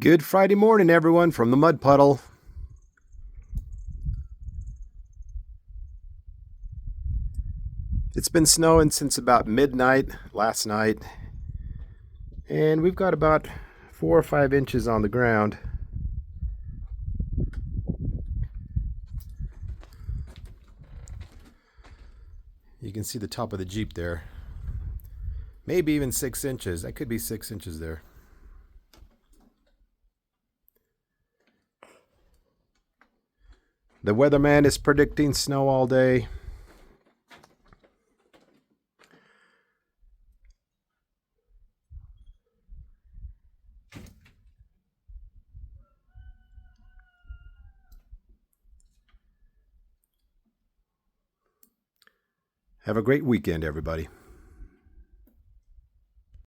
Good Friday morning, everyone, from the mud puddle. It's been snowing since about midnight last night, and we've got about 4 or 5 inches on the ground. You can see the top of the Jeep there. Maybe even 6 inches. That could be 6 inches there. The weatherman is predicting snow all day. Have a great weekend, everybody.